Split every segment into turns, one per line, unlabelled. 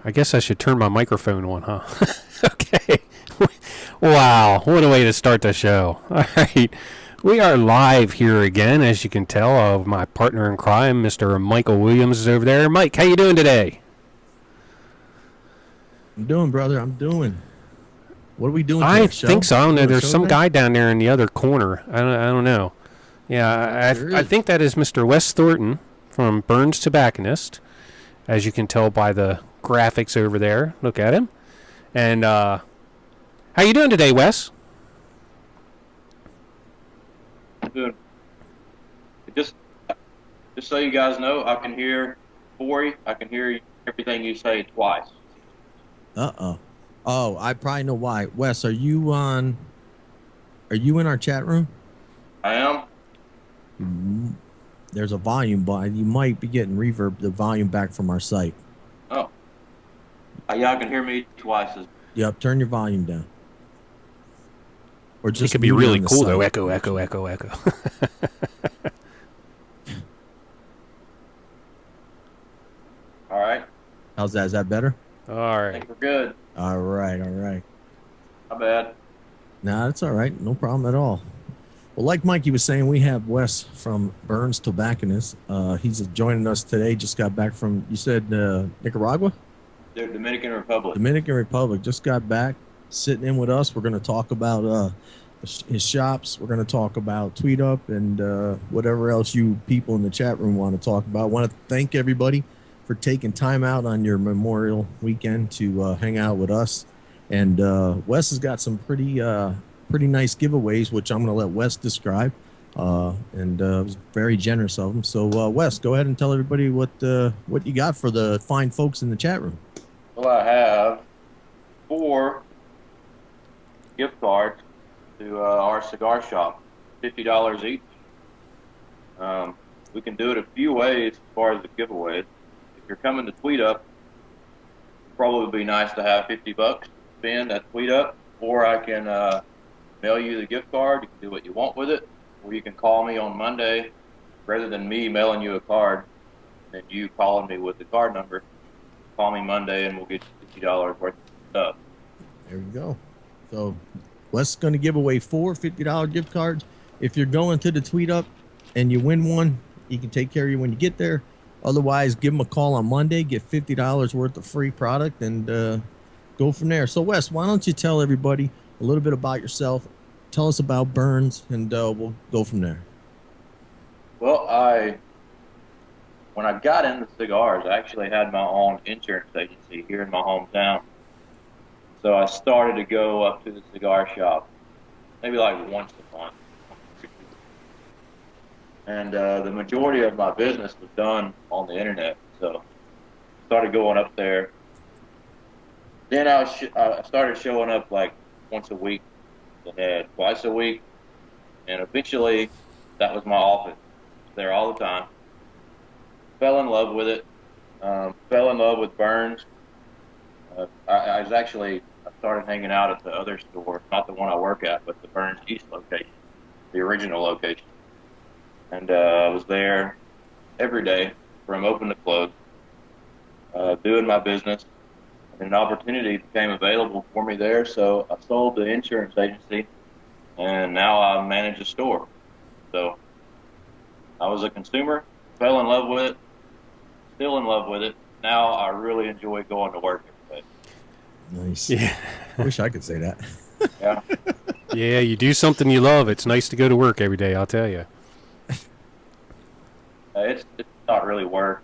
I guess I should turn my microphone on, huh? Okay. Wow, what a way to start the show. All right. We are live here again, as you can tell. My partner in crime, Mr. Michael Williams, is over there. Mike, how you doing today?
I'm doing, brother. I'm doing. What are we doing
I
today?
think
Show?
so. I don't
We
know.
doing a
There's
show
some
today?
guy down there in the other corner. I don't know. Yeah,
There
I
is.
think that is Mr. Wes Thornton from Burns Tobacconist, as you can tell by the graphics over there. Look at him. And how you doing today, Wes?
Good. Just, just so you guys know, I can hear Corey. I can hear everything you say twice.
Uh-oh. Oh, I probably know why. Wes, are you on? Are you in our chat room?
I am.
There's a volume button. You might be getting the volume back from our site.
Oh, y'all can hear me twice.
Yep, turn your volume down. Or
It
just
could be
mute it
really
on the
cool, though.
site.
Echo, echo, echo, echo.
All right.
How's that? Is that better?
All
I
right.
think we're good.
All right. All right.
Not bad.
Nah, that's all right. No problem at all. Well, like Mikey was saying, we have Wes from Burns Tobacconist. He's joining us today. Just got back from, you said, Nicaragua?
The Dominican Republic.
Dominican Republic. Just got back, sitting in with us. We're going to talk about his shops. We're going to talk about Tweet Up and whatever else you people in the chat room want to talk about. I want to thank everybody for taking time out on your Memorial weekend to hang out with us. And Wes has got some pretty nice giveaways, which I'm going to let Wes describe. And it was very generous of him. So, Wes, go ahead and tell everybody what you got for the fine folks in the chat room.
Well, I have 4 gift cards to our cigar shop, $50 each. We can do it a few ways as far as the giveaways. If you're coming to Tweet Up, it'd probably be nice to have $50 to spend at Tweet Up, or I can mail you the gift card. You can do what you want with it, or you can call me on Monday rather than me mailing you a card and you calling me with the card number. Call me Monday and we'll get you $50 worth of stuff.
There you go. So Wes is going to give away 4 $50 gift cards. If you're going to the Tweet Up and you win one, he can take care of you when you get there. Otherwise, give him a call on Monday, get $50 worth of free product, and go from there. So, Wes, why don't you tell everybody a little bit about yourself? Tell us about Burns, and we'll go from there.
Well, when I got into cigars, I actually had my own insurance agency here in my hometown. So I started to go up to the cigar shop maybe like once a month. And the majority of my business was done on the internet. So I started going up there. Then I started showing up like once a week, and then twice a week. And eventually, that was my office. There all the time. Fell in love with it. Fell in love with Burns. I started hanging out at the other store, not the one I work at, but the Burns East location, the original location. And I was there every day from open to close, doing my business. And an opportunity became available for me there, so I sold the insurance agency, and now I manage a store. So I was a consumer, fell in love with it, still in love with it. Now I really enjoy going to work every day.
Nice.
Yeah.
Wish I could say that.
Yeah.
Yeah, you do something you love. It's nice to go to work every day, I'll tell you.
It's not really work.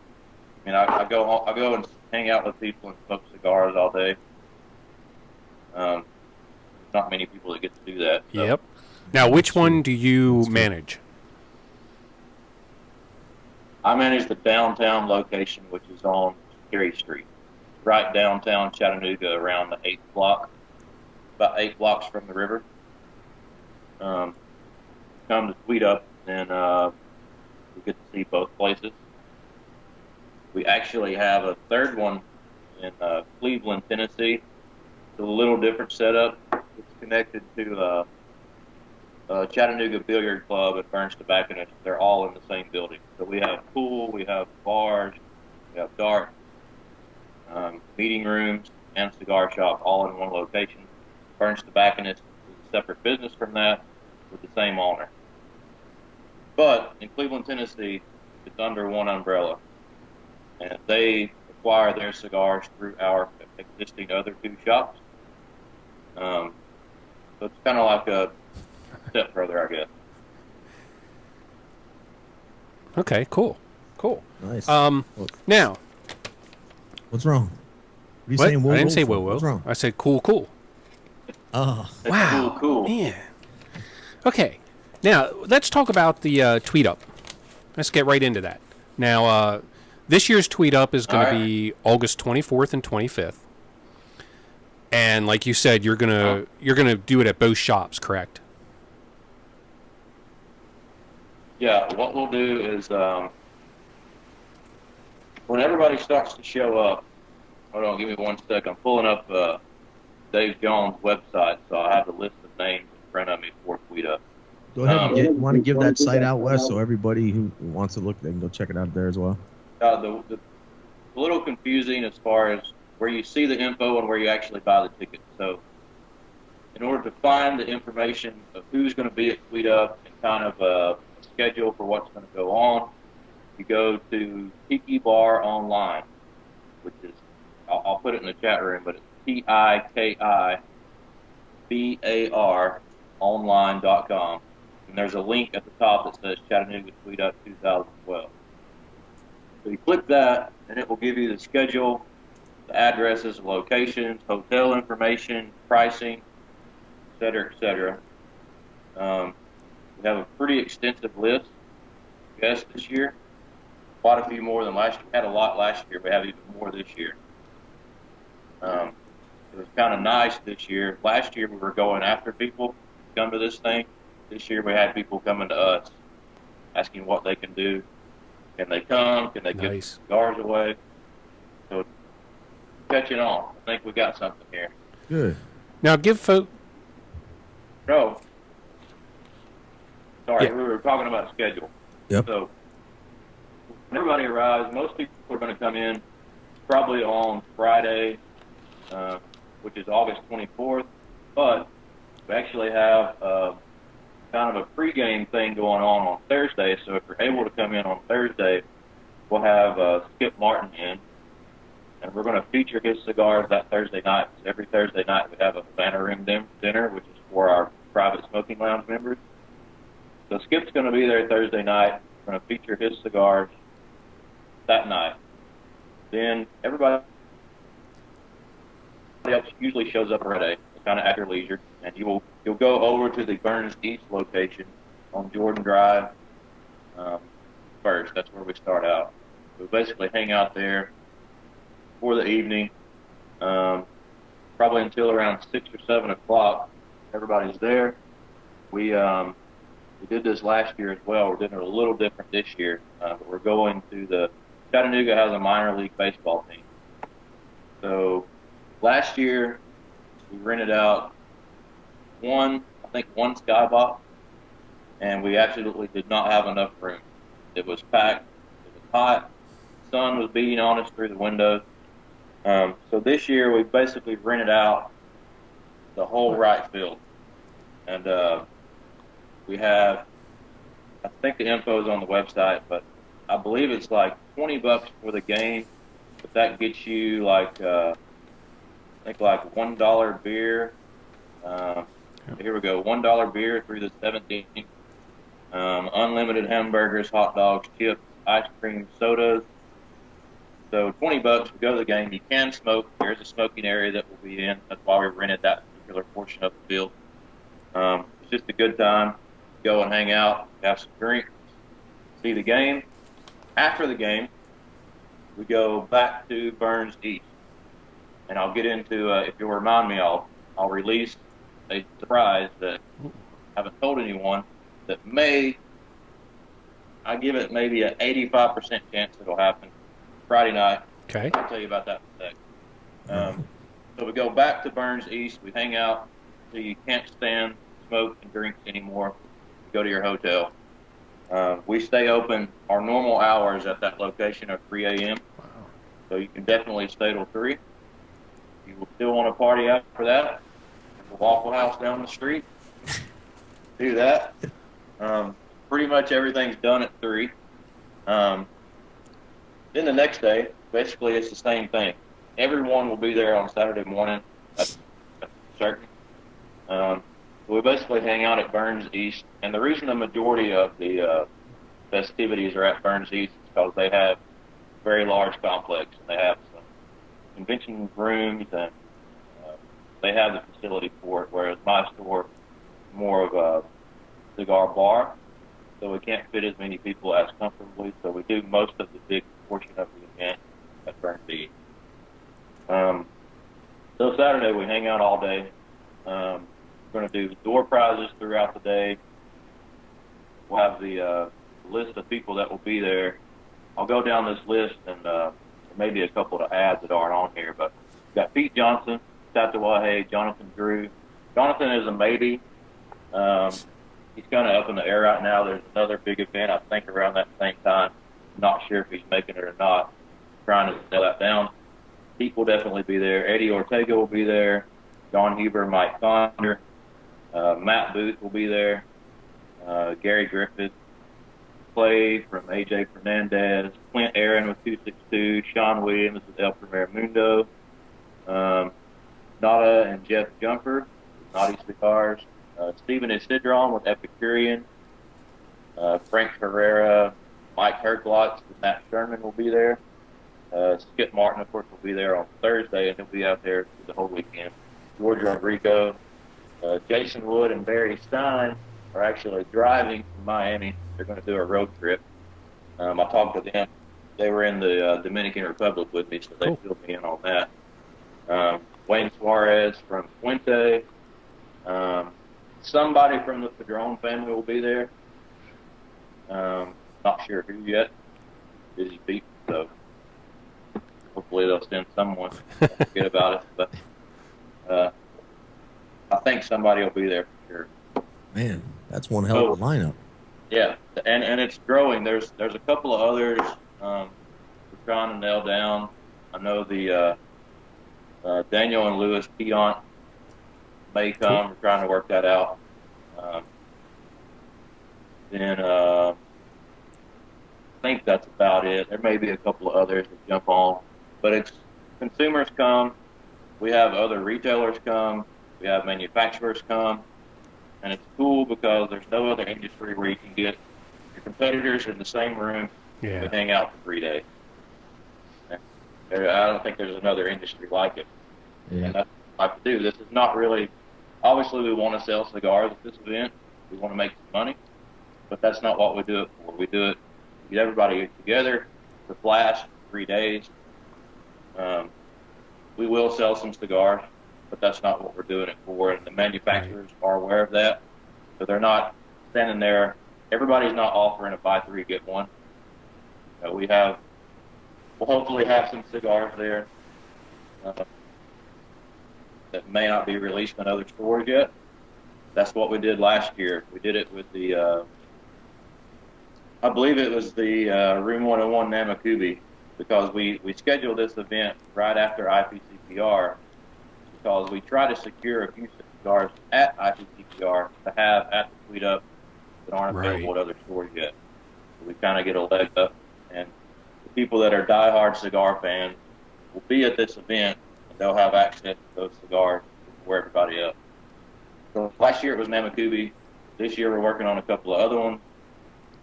I mean, I go and hang out with people and smoke cigars all day. Not many people that get to do that. So.
Yep. Now, which one do you manage?
I manage the downtown location, which is on Cary Street, right downtown Chattanooga, around the 8th block, about 8 blocks from the river. Come to Tweet Up, and we get to see both places. We actually have a third one in Cleveland, Tennessee. It's a little different setup. It's connected to Chattanooga Billiard Club and Burns Tobacconist. They're all in the same building. So we have pool, we have bars, we have darts. meeting rooms, and cigar shop all in one location. Burns Tobacconist is a separate business from that with the same owner. But in Cleveland, Tennessee, it's under one umbrella. And they acquire their cigars through our existing other 2 shops. So it's kind of like a step further, I guess.
Okay, cool.
Nice.
Now,
What's wrong? What are you
what?
saying? Whoa,
I didn't
whoa
say
for?
whoa, whoa.
What's wrong?
I said cool.
Oh,
That's
Wow.
cool.
Man. Okay. Now, let's talk about the Tweet Up. Let's get right into that. Now, this year's Tweet Up is going to be August 24th and 25th. And like you said, you're gonna do it at both shops, correct?
Yeah, what we'll do is when everybody starts to show up, hold on, give me 1 sec. I'm pulling up Dave Jones' website, so I have the list of names in front of me for Tweet Up.
go ahead. You want to give that site out, Wes, so everybody who wants to look, they can go check it out there as well.
The a little confusing as far as where you see the info and where you actually buy the ticket. So in order to find the information of who's going to be at Tweet Up and kind of a schedule for what's going to go on, you go to Tiki Bar Online, which is, I'll put it in the chat room, but it's TIKIBAR online.com. And there's a link at the top that says Chattanooga Tweet Up 2012. So you click that, and it will give you the schedule, the addresses, locations, hotel information, pricing, et cetera, et cetera. We have a pretty extensive list of guests this year. Quite a few more than last year. We had a lot last year. We have even more this year. It was kind of nice this year. Last year we were going after people to come to this thing. This year we had people coming to us asking what they can do. Can they come? Can they give
Nice.
cigars away? So catching on. I think we got something here.
Good.
Now, give folk.
No. Sorry,
Yeah.
we were talking about schedule.
Yep.
So when everybody arrives, most people are going to come in probably on Friday, which is August 24th. But we actually have kind of a pregame thing going on Thursday. So if you're able to come in on Thursday, we'll have Skip Martin in. And we're going to feature his cigars that Thursday night. So every Thursday night we have a Havana Room dinner, which is for our private smoking lounge members. So Skip's going to be there Thursday night. We're going to feature his cigars that night. Then everybody else usually shows up Friday, kind of at your leisure, and you'll go over to the Burns East location on Jordan Drive first. That's where we start out. We basically hang out there for the evening, probably until around 6 or 7 o'clock. Everybody's there. We did this last year as well. We're doing it a little different this year. But we're going to Chattanooga has a minor league baseball team. So last year we rented out one skybox, and we absolutely did not have enough room. It was packed. It was hot. The sun was beating on us through the windows. So this year we basically rented out the whole right field. And we have, I think the info is on the website, but I believe it's like $20 for the game, but that gets you like, I think like $1 beer. Here we go, $1 beer through the 17th. Unlimited hamburgers, hot dogs, chips, ice cream, sodas. So $20 to go to the game. You can smoke. There's a smoking area that will be in. That's why we rented that particular portion of the field. It's just a good time. Go and hang out, have some drinks, see the game. After the game, we go back to Burns East. And I'll get into, if you'll remind me, I'll release a surprise that I haven't told anyone that I give it maybe an 85% chance it'll happen Friday night.
Okay.
I'll tell you about that in a sec. So we go back to Burns East. We hang out till you can't stand smoke and drinks anymore. Go to your hotel. We stay open. Our normal hours at that location are 3 a.m.
Wow.
So you can definitely stay till 3. You will still want to party after that. The Waffle House down the street. Do that. Pretty much everything's done at 3. Then the next day, basically it's the same thing. Everyone will be there on Saturday morning. That's certain. So we basically hang out at Burns East. And the reason the majority of the festivities are at Burns East is because they have a very large complex. And they have some convention rooms and they have the facility for it, whereas my store is more of a cigar bar, so we can't fit as many people as comfortably, so we do most of the big portion of the event at Burns East. So Saturday we hang out all day. We're going to do door prizes throughout the day. We'll have the list of people that will be there. I'll go down this list and maybe a couple to add that aren't on here, but we've got Pete Johnson, Tatawahe, Jonathan Drew. Jonathan is a maybe. He's kind of up in the air right now. There's another big event, I think, around that same time. I'm not sure if he's making it or not. Trying to nail that down. Pete will definitely be there. Eddie Ortega will be there. John Huber, Mike Thunder. Matt Booth will be there. Gary Griffith. Clay from AJ Fernandez. Clint Aaron with 262. Sean Williams with El Primer Mundo. Nada and Jeff Jumper, Naughty Cigars. Stephen Isidron with Epicurean. Frank Herrera, Mike Herklotz, and Matt Sherman will be there. Skip Martin, of course, will be there on Thursday, and he'll be out there for the whole weekend. George Rodrigo, Jason Wood, and Barry Stein are actually driving from Miami. They're going to do a road trip. I talked to them. They were in the Dominican Republic with me, so they filled me in on that. Wayne Suarez from Fuente. Somebody from the Padron family will be there. Not sure who yet. Busy people, so hopefully they'll send someone. Don't forget about it, but I think somebody will be there for sure.
Man, that's one hell of a lineup.
Yeah, and it's growing. There's a couple of others we're trying to nail down. I know the Daniel and Louis Piant may come. We're trying to work that out. Then I think that's about it. There may be a couple of others that jump on, but it's consumers come. We have other retailers come. We have manufacturers come, and it's cool because there's no other industry where you can get your competitors in the same room and hang out for 3 days. I don't think there's another industry like it. Yeah. And that's what I like to do. This is not really, obviously we want to sell cigars at this event. We want to make some money, but that's not what we do it for. We do it to get everybody together to flash 3 days. We will sell some cigars, but that's not what we're doing it for. And the manufacturers are aware of that. So they're not standing there. Everybody's not offering a buy 3, get 1. We'll hopefully have some cigars there that may not be released in other stores yet. That's what we did last year. We did it with the, I believe it was the Room 101 Namakubi, because we scheduled this event right after IPCPR because we try to secure a few cigars at IPCPR to have at the Tweet Up that aren't available at other stores yet. So we kind of get a leg up, and the people that are diehard cigar fans will be at this event, and they'll have access to those cigars before everybody else. So last year it was Namakubi. This year we're working on a couple of other ones.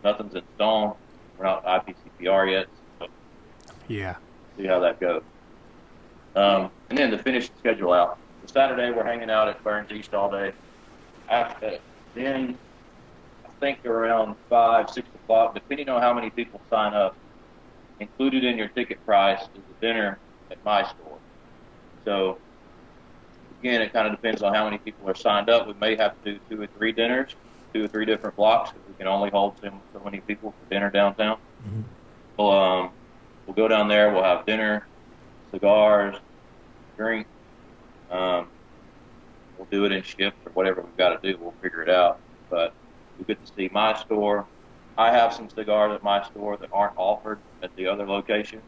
Nothing's in stone. We're not IPCPR yet. So see how that goes. And then to finish the schedule out, so Saturday we're hanging out at Burns East all day. Then I think around 5, 6 o'clock, depending on how many people sign up, included in your ticket price is the dinner at my store. So again, it kind of depends on how many people are signed up. We may have to do 2 or 3 dinners, 2 or 3 different blocks, because we can only hold so many people for dinner downtown. Mm-hmm. We'll go down there. We'll have dinner, cigars, drink. We'll do it in shifts or whatever we've got to do. We'll figure it out. But we get to see my store. I have some cigars at my store that aren't offered at the other location.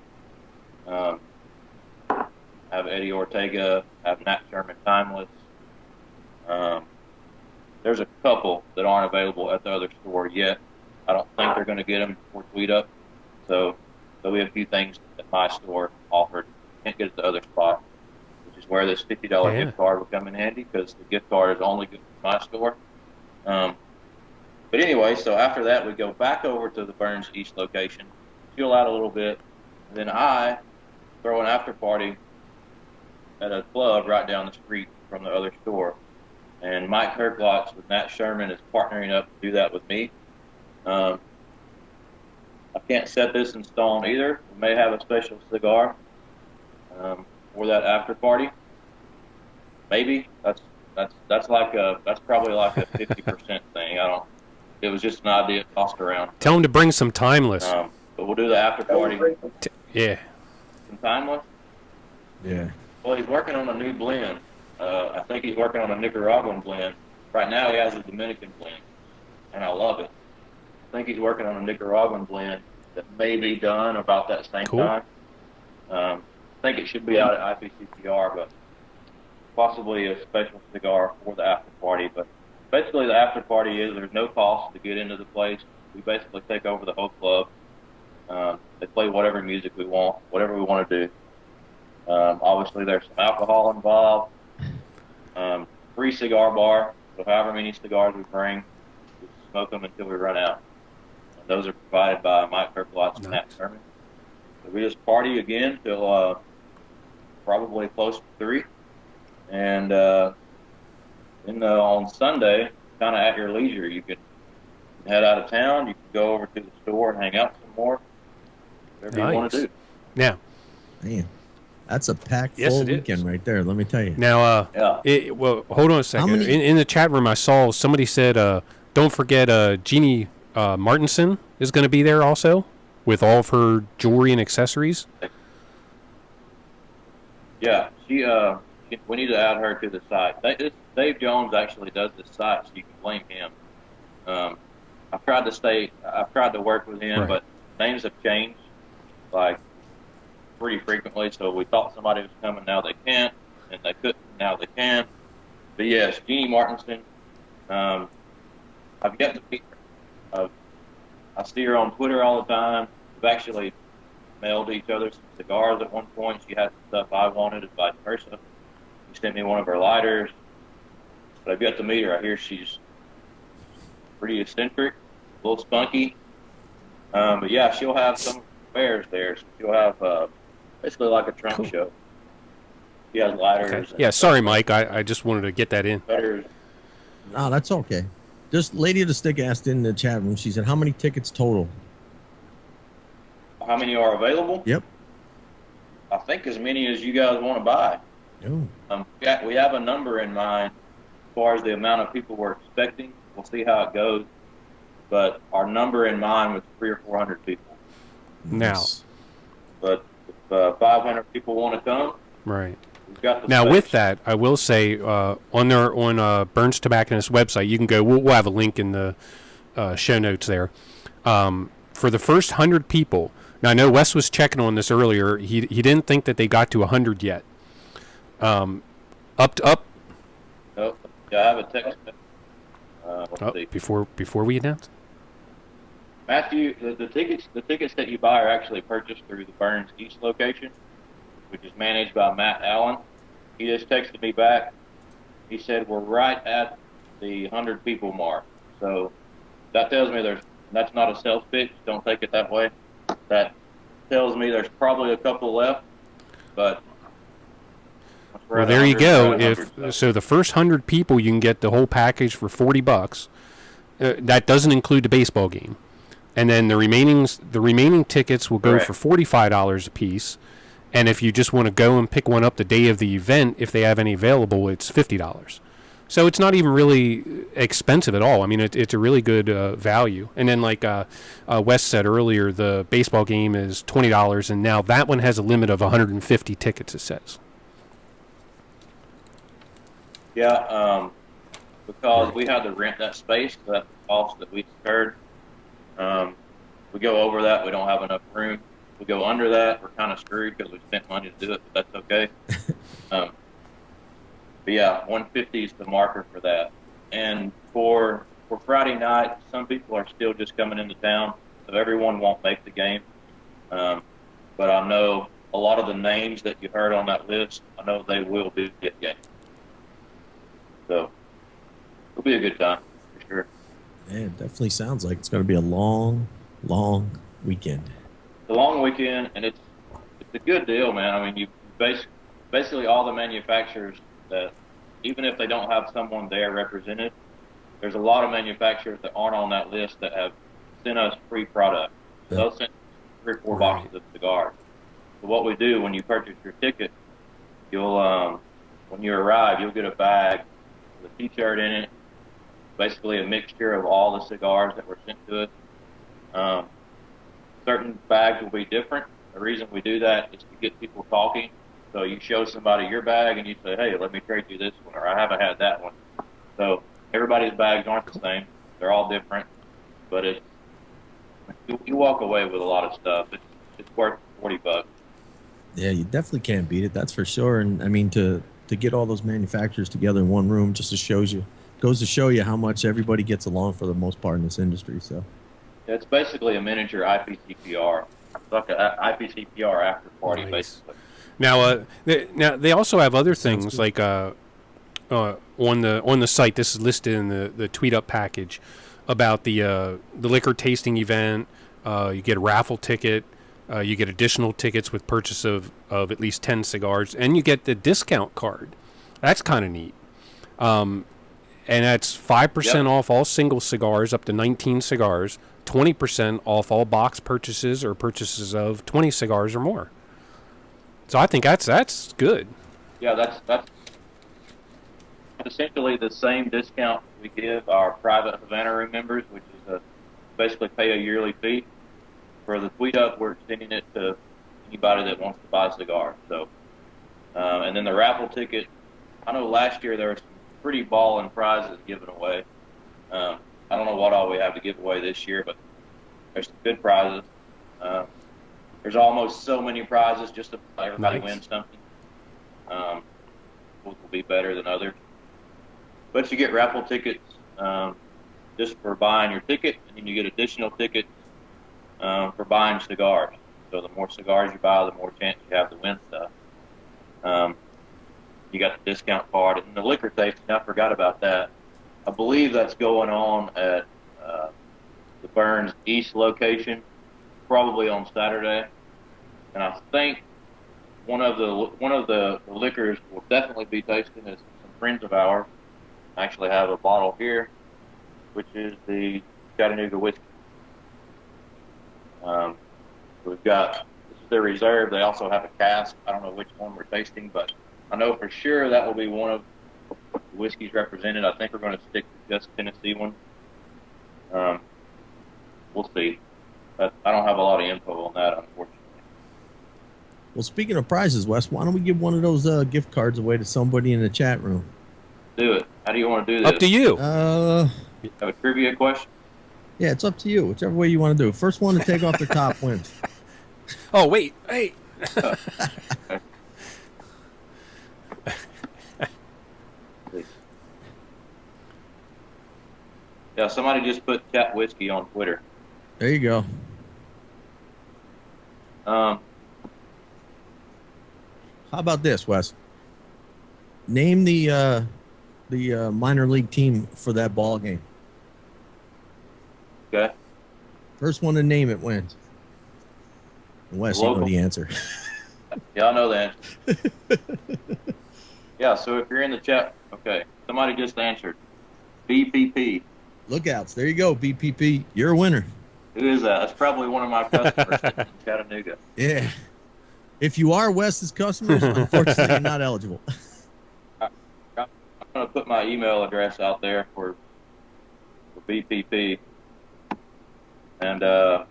I have Eddie Ortega, I have Nat Sherman Timeless. There's a couple that aren't available at the other store yet. I don't think they're going to get them before Tweet Up. So there'll be a few things at my store offered. Can't get at the other spot, which is where this $50 gift card will come in handy because the gift card is only good for my store. But anyway, so after that, we go back over to the Burns East location, chill out a little bit, and then I throw an after party at a club right down the street from the other store. And Mike Herklotz with Nat Sherman is partnering up to do that with me. I can't set this in stone either. We may have a special cigar for that after party. Maybe that's probably like a 50% thing. It was just an idea tossed around.
Tell him to bring some Timeless.
But we'll do the after party.
Yeah.
Some Timeless.
Yeah.
Well, he's working on a new blend. I think he's working on a Nicaraguan blend. Right now he has a Dominican blend, and I love it. I think he's working on a Nicaraguan blend that may be done about that same time. I think it should be out at IPCPR, but possibly a special cigar for the after party. But basically the after party is there's no cost to get into the place. We basically take over the whole club. They play whatever music we want, whatever we want to do. Obviously there's some alcohol involved. Free cigar bar, so however many cigars we bring, we smoke them until we run out. And those are provided by Mike Herklotz and Nat Sherman. So we just party again till probably close to 3. And then on Sunday, kind of at your leisure, you can head out of town, you can go over to the store and hang out some more, whatever you want to do.
Yeah.
Man. That's a packed full weekend right there, let me tell you.
Now, well, hold on a second. In the chat room, I saw somebody said, don't forget Jeannie Martinson is going to be there also with all of her jewelry and accessories. Yeah, we need to add her to the site. Dave Jones actually does this site, so you can blame him. I've tried to work with him, but names have changed, like, pretty frequently, so we thought somebody was coming, now they can't, and they couldn't, now they can. But yes, Jeannie Martinson, I've yet to meet her. I see her on Twitter all the time. We've actually mailed each other some cigars at one point. She had some stuff I wanted and vice versa. She sent me one of her lighters, but I've yet to meet her. I hear she's pretty eccentric, a little spunky. But yeah, she'll have some wares there. So she'll have basically like a trunk show. She has lighters. Okay. Yeah, sorry, Mike. I just wanted to get that in.
No, that's okay. Just Lady of the Stick asked in the chat room, she said, how many tickets total?
How many are available?
Yep.
I think as many as you guys want to buy.
Oh.
We have a number in mind as far as the amount of people we're expecting. We'll see how it goes. But our number in mind was 300 or 400 people.
Nice.
But if 500 people want to come,
right.
We've got the
now
space.
with that, I will say on Burns Tobacconist website, you can go. We'll have a link in the show notes there. For the first 100 people. Now I know Wes was checking on this earlier. He didn't think that they got to 100 yet. Up.
Oh, yeah, I have a text. Let's see.
Before we announce.
Matthew, the tickets that you buy are actually purchased through the Burns East location, which is managed by Matt Allen. He just texted me back. He said we're right at the 100 people mark. So that tells me that's not a sales pitch. Don't take it that way. That tells me there's probably a couple left, but.
Well, there you go. So the first 100 people, you can get the whole package for $40. That doesn't include the baseball game. And then the remaining tickets will go for $45 a piece. And if you just want to go and pick one up the day of the event, if they have any available, it's $50. So it's not even really expensive at all. I mean, it's a really good value. And then like Wes said earlier, the baseball game is $20, and now that one has a limit of 150 tickets, it says.
Yeah, because we had to rent that space, so that's the cost that we incurred. We go over that, we don't have enough room. we go under that, we're kind of screwed because we spent money to do it, but that's okay. But yeah, 150 is the marker for that. And for Friday night, some people are still just coming into town, so everyone won't make the game. But I know a lot of the names that you heard on that list, I know they will be at the game. So it'll be a good time for sure.
Yeah, it definitely sounds like it's going to be a long, long weekend.
It's a long weekend, and it's a good deal, man. I mean, you basically all the manufacturers that, even if they don't have someone there represented, there's a lot of manufacturers that aren't on that list that have sent us free product.
Yeah.
They'll send 3 or 4 boxes of cigars. So what we do when you purchase your ticket, you'll when you arrive, you'll get a bag with a T-shirt in it, basically a mixture of all the cigars that were sent to us. Certain bags will be different. The reason we do that is to get people talking. So you show somebody your bag and you say, hey, let me trade you this one, or I haven't had that one. So everybody's bags aren't the same. They're all different. But you walk away with a lot of stuff. It's worth $40.
Yeah, you definitely can't beat it. That's for sure. And I mean, to get all those manufacturers together in one room just goes to show you how much everybody gets along for the most part in this industry. So
it's basically a miniature IPCPR. It's like an IPCPR after party, basically.
Now, they also have other things like on the site. This is listed in the tweet up package about the liquor tasting event. You get a raffle ticket. You get additional tickets with purchase of at least 10 cigars, and you get the discount card. That's kind of neat. And that's 5% off all single cigars up to 19 cigars, 20% off all box purchases or purchases of 20 cigars or more. So I think that's good.
Yeah, that's essentially the same discount we give our private Havana Room members, which is basically pay a yearly fee. For the tweet up, we're extending it to anybody that wants to buy cigars. So, and then the raffle ticket, I know last year there were some pretty ballin' prizes given away. I don't know what all we have to give away this year, but there's some good prizes. There's almost so many prizes just to let everybody win something. Will be better than others. But you get raffle tickets just for buying your ticket, and then you get additional tickets for buying cigars. So the more cigars you buy, the more chance you have to win stuff. You got the discount card. And the liquor tasting, I forgot about that. I believe that's going on at the Burns East location, probably on Saturday. And I think one of the liquors we'll definitely be tasting is some friends of ours. I actually have a bottle here, which is the Chattanooga whiskey. We've got, this is their reserve. They also have a cask. I don't know which one we're tasting, but I know for sure that will be one of the whiskeys represented. I think we're going to stick to just Tennessee one. We'll see. But I don't have a lot of info on that, unfortunately.
Well, speaking of prizes, Wes, why don't we give one of those gift cards away to somebody in the chat room?
Do it. How do you want to do this?
Up to you.
Have a trivia question?
Yeah, it's up to you. Whichever way you want to do it. First one to take off the top wins.
Oh, wait. Hey.
Yeah, somebody just put Chat Whiskey on Twitter.
There you go.
Um,
How about this, Wes? Name the minor league team for that ball game.
Okay.
First one to name it wins. And Wes, you know the answer.
Yeah, I know the answer. Yeah, so if you're in the chat, okay, somebody just answered. BPP.
Lookouts. There you go, BPP. You're a winner.
Who is that? That's probably one of my customers in Chattanooga.
Yeah. If you are Wes's customers, unfortunately, you're not eligible.
I'm going to put my email address out there for BPP. And
oh,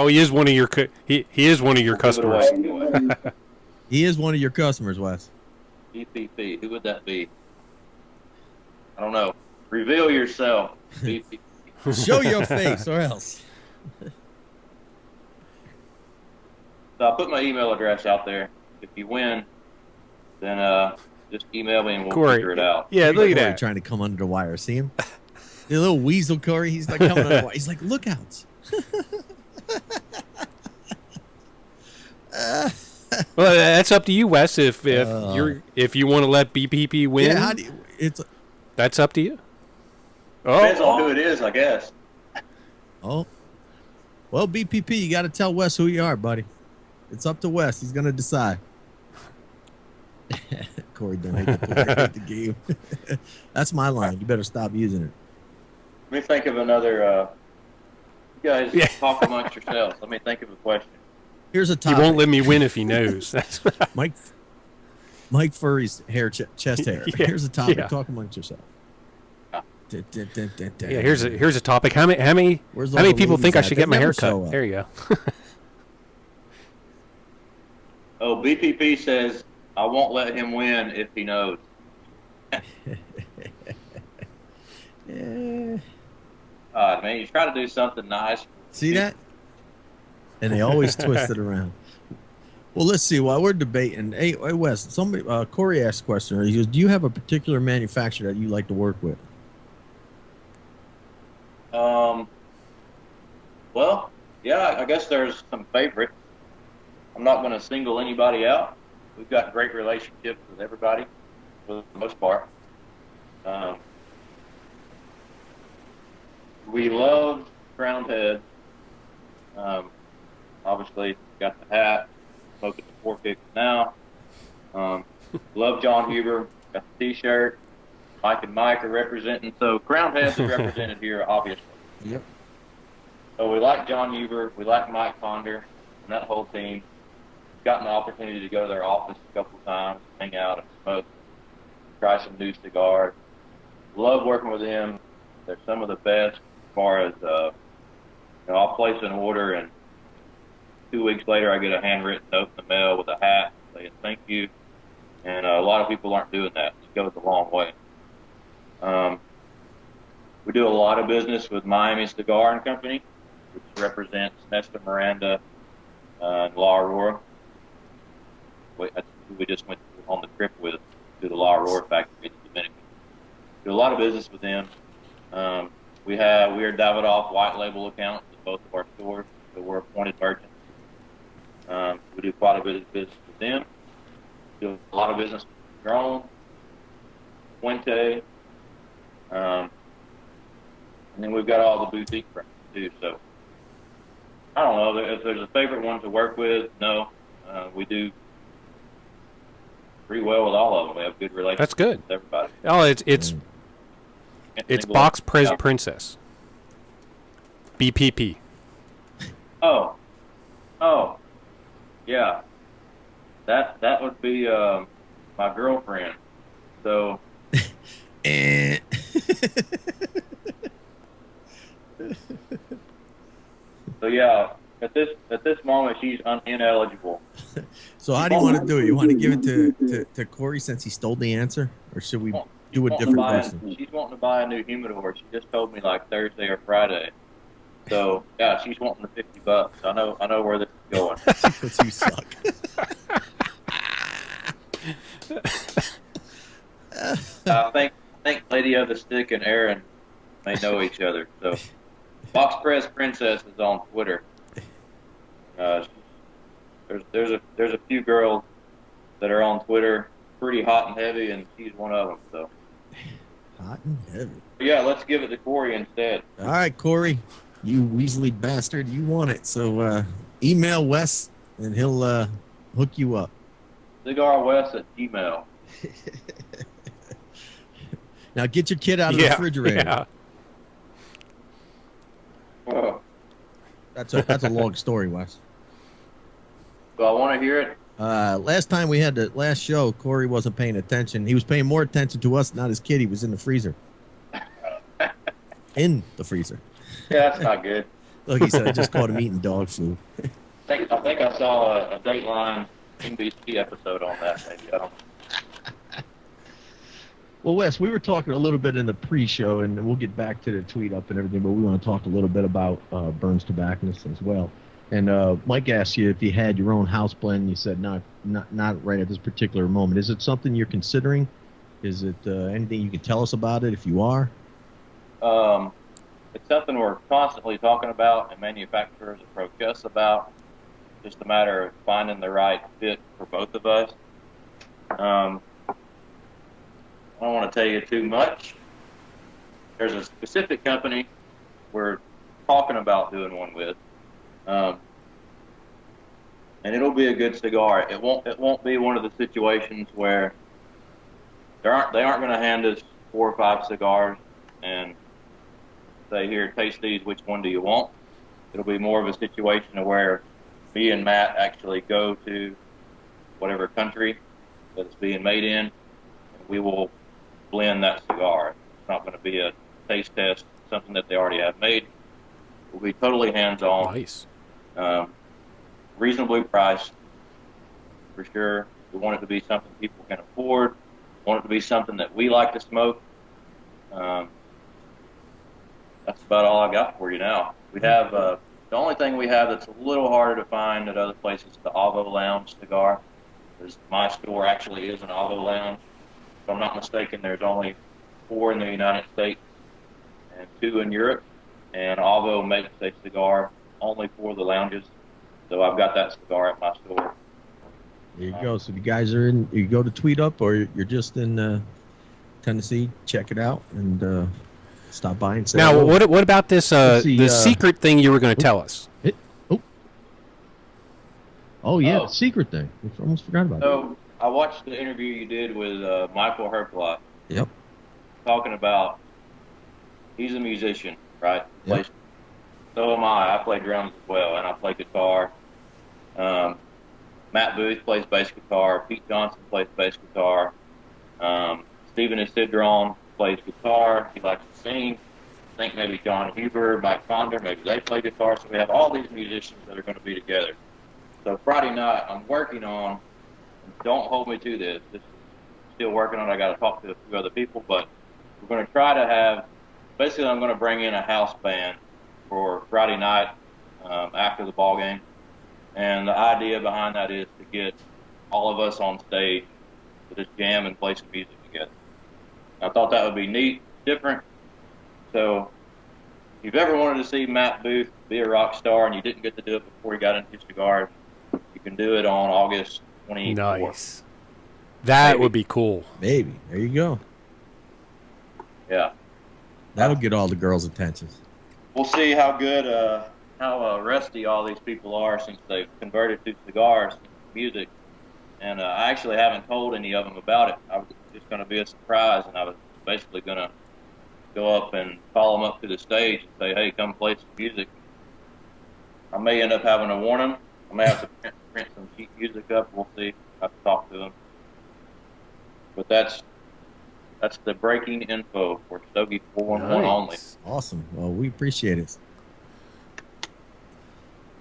he is one of your he is one of your customers.
Anyway.
He is one of your customers, Wes.
BPP. Who would that be? I don't know. Reveal yourself. BPP.
Show your face, or else.
So I put my email address out there. If you win, then just email me and we'll
Corey,
figure it out.
yeah, look at
Corey
that.
trying to come under the wire. See him? The little weasel Corey. He's like coming under the wire. He's like, lookouts.
Well, that's up to you, Wes. If you want to let BPP win,
yeah,
that's up to you.
Depends on who it is, I guess.
Oh, well, BPP, you got to tell Wes who you are, buddy. It's up to Wes. He's gonna decide. Corey don't hate the game. That's my line. You better stop using it.
Let me think of another. You guys talk amongst yourselves. Let me think of a question.
Here's a
He
topic.
won't let me win if he knows.
Mike Furry's chest hair.
Yeah,
Here's a topic.
yeah.
Talk amongst yourself.
Yeah, here's a topic. How many people think I should get my hair cut? There you go.
Oh, BPP says I won't let him win if he knows.
Yeah.
Man, you try to do something nice.
See that? And they always twist it around. Well, let's see. While we're debating, hey Wes, somebody Corey asked a question. He goes, "Do you have a particular manufacturer that you like to work with?"
Well, yeah, I guess there's some favorites. I'm not going to single anybody out. We've got great relationships with everybody, for the most part. We love Crowned Head. Obviously, got the hat, smoking the 4 kicks now. Love John Huber, got the T-shirt. Mike and Mike are representing. So Crowned Heads are represented here, obviously.
Yep.
So we like John Huber, we like Mike Ponder, and that whole team. Gotten the opportunity to go to their office a couple of times, hang out and smoke, try some new cigars. Love working with them. They're some of the best as far as, I'll place an order and 2 weeks later I get a handwritten note in the mail with a hat saying thank you. And a lot of people aren't doing that. It goes a long way. We do a lot of business with Miami Cigar and Company, which represents Nesta Miranda and La Aurora. We just went on the trip with to the La Aurora factory in the Dominican. Do a lot of business with them. We are Davidoff white label accounts at both of our stores, so we're appointed merchants. We do quite a bit of business with them. Do a lot of business with Drone, Fuente, and then we've got all the boutique brands too. So I don't know if there's a favorite one to work with. No, we do pretty well with all of them. We have good relationships.
That's good.
With everybody.
Oh, it's Box Prez Princess. BPP.
Oh, yeah. That would be my girlfriend. So. So yeah, at this moment she's ineligible.
So how do you want to do it? You want to give it to Corey since he stole the answer, or should we do a different question?
She's wanting to buy a new humidor. She just told me like Thursday or Friday. So yeah, she's wanting the $50. I know where this is going.
Because you suck.
I think Lady of the Stick and Aaron may know each other. So Box Press Princess is on Twitter. There's a few girls that are on Twitter, pretty hot and heavy, and she's one of them. So
hot and heavy.
Yeah, let's give it to Corey instead.
All right, Corey, you Weasley bastard, you want it. So email Wes, and he'll hook you up.
CigarWes@gmail.
Now get your kid out of the refrigerator.
Yeah.
Oh.
That's a long story, Wes.
So I want to hear it.
Last time we had the last show, Corey wasn't paying attention. He was paying more attention to us, not his kid. He was in the freezer. In the freezer.
Yeah, that's not good.
Look, he said, I just caught him eating dog food.
I think I saw a Dateline NBC episode on that. Maybe I don't.
Well, Wes, we were talking a little bit in the pre-show, and we'll get back to the tweet up and everything, but we want to talk a little bit about Burns Tobacconist as well. And Mike asked you if you had your own house blend. You said not right at this particular moment. Is it something you're considering? Is it anything you can tell us about it if you are?
It's something we're constantly talking about, and manufacturers approach us about. Just a matter of finding the right fit for both of us. I don't want to tell you too much. There's a specific company we're talking about doing one with, and it'll be a good cigar. It won't be one of the situations where they aren't going to hand us 4 or 5 cigars and say, here, taste these, which one do you want? It'll be more of a situation of where me and Matt actually go to whatever country that it's being made in, and we will blend that cigar. It's not going to be a taste test, something that they already have made. We'll be totally hands-on.
Nice.
Reasonably priced, for sure. We want it to be something people can afford. We want it to be something that we like to smoke. That's about all I got for you now. We have the only thing we have that's a little harder to find at other places is the Avo Lounge cigar. My store actually is an Avo Lounge. If I'm not mistaken, there's only 4 in the United States and 2 in Europe. And Avo makes a cigar only for the lounges. So I've got that cigar at my store.
There you go. So if you guys are in, you go to Tweet Up or you're just in Tennessee, check it out and stop by and say
Now,
hello.
what about this the secret thing you were going to tell us?
The secret thing. I almost forgot about that.
So I watched the interview you did with Michael Herklot.
Yep.
Talking about he's a musician, right?
Yep.
So am I. I play drums as well, and I play guitar. Matt Booth plays bass guitar. Pete Johnson plays bass guitar. Stephen Isidron plays guitar. He likes to sing. I think maybe John Huber, Mike Fonder, maybe they play guitar. So we have all these musicians that are going to be together. So Friday night, I'm working on, and don't hold me to this. This is still working on it. I got to talk to a few other people, but we're going to try to have, basically I'm going to bring in a house band for Friday night after the ball game. And the idea behind that is to get all of us on stage to just jam and play some music together. I thought that would be neat, different. So if you've ever wanted to see Matt Booth be a rock star and you didn't get to do it before he got into cigars, you can do it on August 24th.
Nice. That would be cool.
Maybe. There you go.
Yeah.
That'll get all the girls' attention.
We'll see how good, how rusty all these people are since they've converted to cigars, music. And I actually haven't told any of them about it. I was just going to be a surprise, and I was basically going to go up and call them up to the stage and say, hey, come play some music. I may end up having to warn them. I may have to print some sheet music up. We'll see. I have to talk to them. But that's the breaking info for Stogie 411 only.
Awesome. Well, we appreciate it.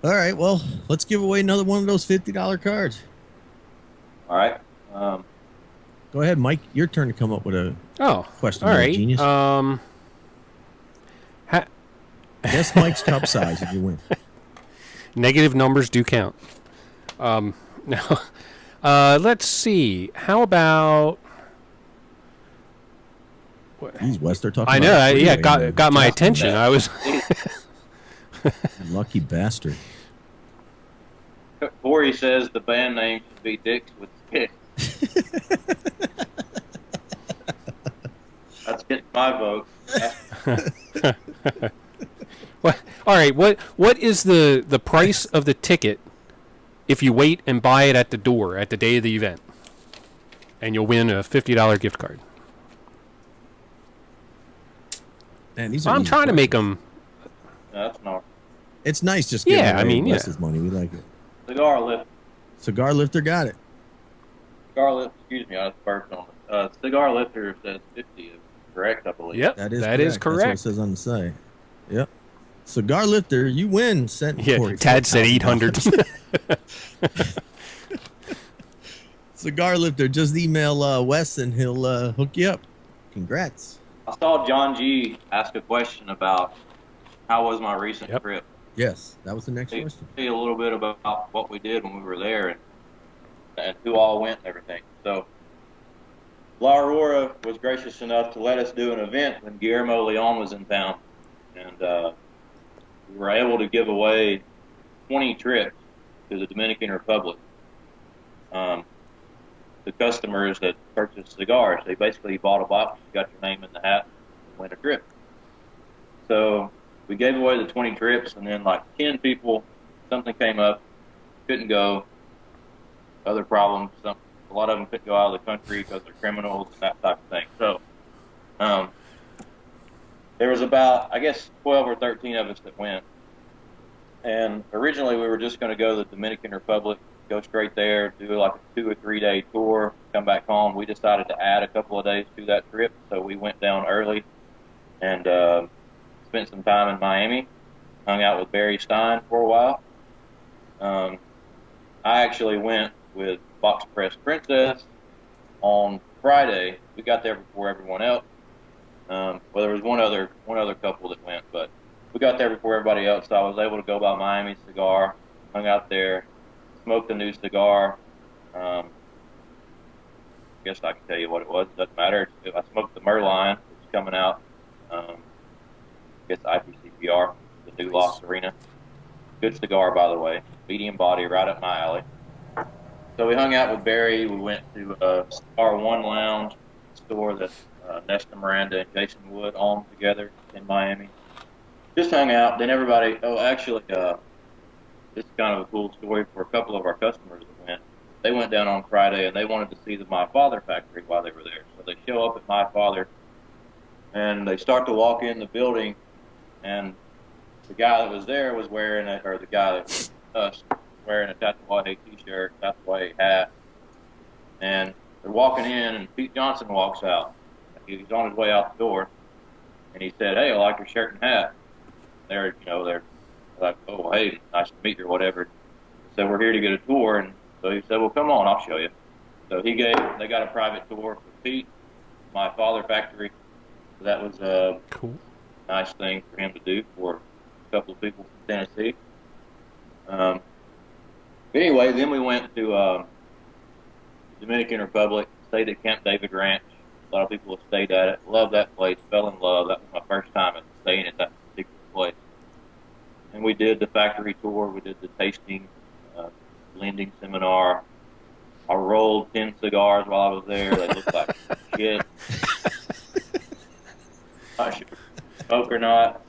All right. Well, let's give away another one of those $50 cards.
All right.
Go ahead, Mike. Your turn to come up with a question.
All right.
Genius. Guess Mike's cup size if you win.
Negative numbers do count. Now, let's see. How about?
Geez, Wes, they're talking.
I know. Got my attention. I was.
Lucky bastard.
Corey says the band name should be Dicks with Sticks. That's getting my vote.
What? All right. What is the price of the ticket if you wait and buy it at the door at the day of the event, and you'll win a $50 gift card?
Man, these are
I'm trying to make them.
No, that's not.
It's nice just giving away Wes's money. We like it.
Cigar Lift.
Cigar Lifter got it.
Cigar Lift. Excuse me, I was burped on it. Cigar Lifter says 50 is correct, I believe.
Yep, that is correct.
That's what it says on the site. Yep. Cigar Lifter, you win.
Yeah, Tad said 800.
Cigar Lifter, just email Wes and he'll hook you up. Congrats.
I saw John G ask a question about how was my recent trip.
Yes, that was the next
Tell
question.
you a little bit about what we did when we were there and who all went and everything. So La Aurora was gracious enough to let us do an event when Guillermo Leon was in town, and we were able to give away 20 trips to the Dominican Republic um, to customers that purchased cigars. They basically bought a box, got your name in the hat, and win a trip. So we gave away the 20 trips, and then like 10 people, something came up, couldn't go, other problems. A lot of them couldn't go out of the country because they're criminals and that type of thing. So um, there was about, I guess, 12 or 13 of us that went. And originally we were just going to go to the Dominican Republic, go straight there, do like a 2 or 3 day tour, come back home. We decided to add a couple of days to that trip, so we went down early and spent some time in Miami, hung out with Barry Stein for a while. Um, I actually went with Box Press Princess on Friday. We got there before everyone else. Well, there was one other couple that went, but we got there before everybody else. So I was able to go by Miami Cigar, hung out there, smoked a new cigar. I guess I can tell you what it was. It doesn't matter. I smoked the Merline, which is coming out. I guess IPCPR, the new Lost Arena. Good cigar, by the way. Medium body, right up my alley. So we hung out with Barry. We went to Cigar One Lounge, store that Nesta Miranda and Jason Wood owned together in Miami. Just hung out. Then everybody. Oh, actually, this is kind of a cool story for a couple of our customers that went. They went down on Friday and they wanted to see the My Father factory while they were there. So they show up at My Father and they start to walk in the building, and the guy that was there was wearing the guy that was us wearing a Tatuaje t-shirt, Tatuaje hat, and they're walking in, and Pete Johnson walks out. He's on his way out the door, and he said, "Hey, I like your shirt and hat." They're like, "Oh, hey, nice to meet you," or whatever. So we're here to get a tour, and so he said, "Well, come on, I'll show you." So they got a private tour for Pete, My Father factory. So that was a
Cool.
nice thing for him to do for a couple of people from Tennessee. Anyway, then we went to Dominican Republic, stayed at Camp David Ranch. A lot of people have stayed at it. Love that place. Fell in love. That was my first time at staying at that particular place. And we did the factory tour. We did the tasting, blending seminar. I rolled 10 cigars while I was there. They looked like shit. Not sure if smoke or not.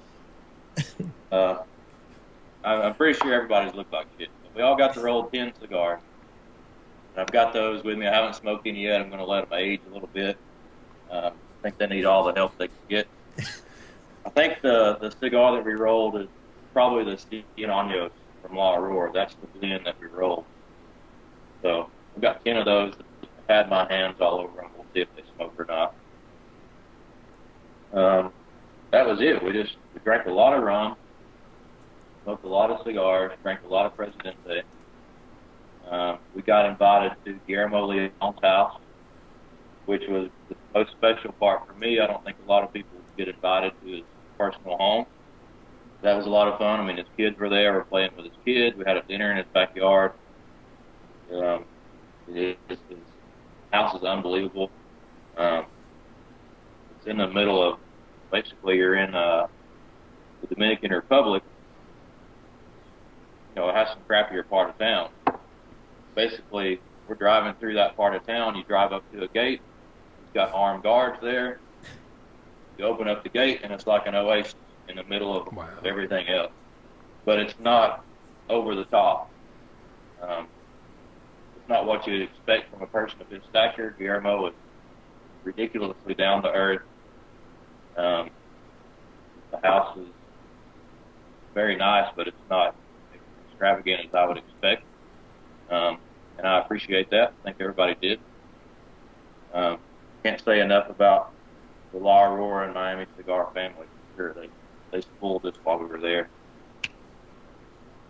I'm pretty sure everybody's looked like shit. But we all got to roll 10 cigars. And I've got those with me. I haven't smoked any yet. I'm going to let them age a little bit. I think they need all the help they can get. I think the cigar that we rolled is probably the Cien Años from La Aurora. That's the blend that we rolled. So I've got 10 of those. I've had my hands all over them. We'll see if they smoke or not. That was it. We drank a lot of rum, smoked a lot of cigars, drank a lot of Presidente. We got invited to Guillermo Leon's house, which was the most special part for me. I don't think a lot of people get invited to his personal home. That was a lot of fun. I mean, his kids were there. We were playing with his kids. We had a dinner in his backyard. His house is unbelievable. It's in the middle of, basically, you're in the Dominican Republic. It has some crappier part of town. Basically, we're driving through that part of town. You drive up to a gate. It's got armed guards there. You open up the gate, and it's like an oasis in the middle of everything else. But it's not over the top. It's not what you'd expect from a person of his stature. Guillermo is ridiculously down to earth. The house is very nice, but it's not extravagant as I would expect. And I appreciate that. I think everybody did. Can't say enough about the La Aurora and Miami Cigar family. Sure, they spoiled us while we were there.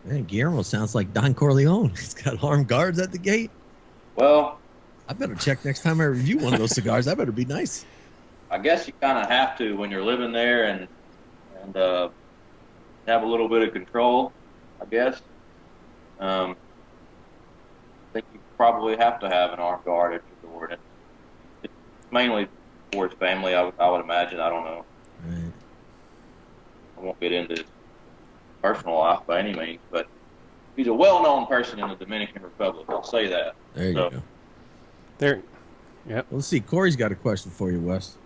Man, Guillermo sounds like Don Corleone. He's got armed guards at the gate.
Well,
I better check next time I review one of those cigars. That better be nice.
I guess you kind of have to when you're living there, and have a little bit of control, I guess. I think you probably have to have an armed guard at your door. And it's mainly for his family, I would imagine. I don't know.
Right.
I won't get into his personal life by any means, but he's a well-known person in the Dominican Republic. I'll say that.
There you go.
There. Yep.
Well, let's see. Corey's got a question for you, Wes.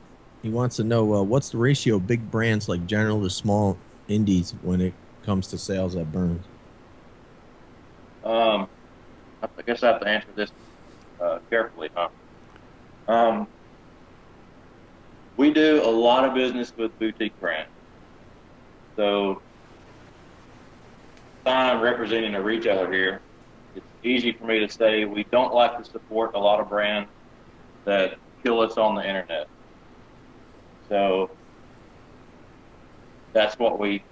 He wants to know what's the ratio of big brands like General to small indies when it comes to sales at Burns?
I guess I have to answer this carefully, huh? We do a lot of business with boutique brands. So, I'm representing a retailer here. It's easy for me to say we don't like to support a lot of brands that kill us on the internet. So that's what we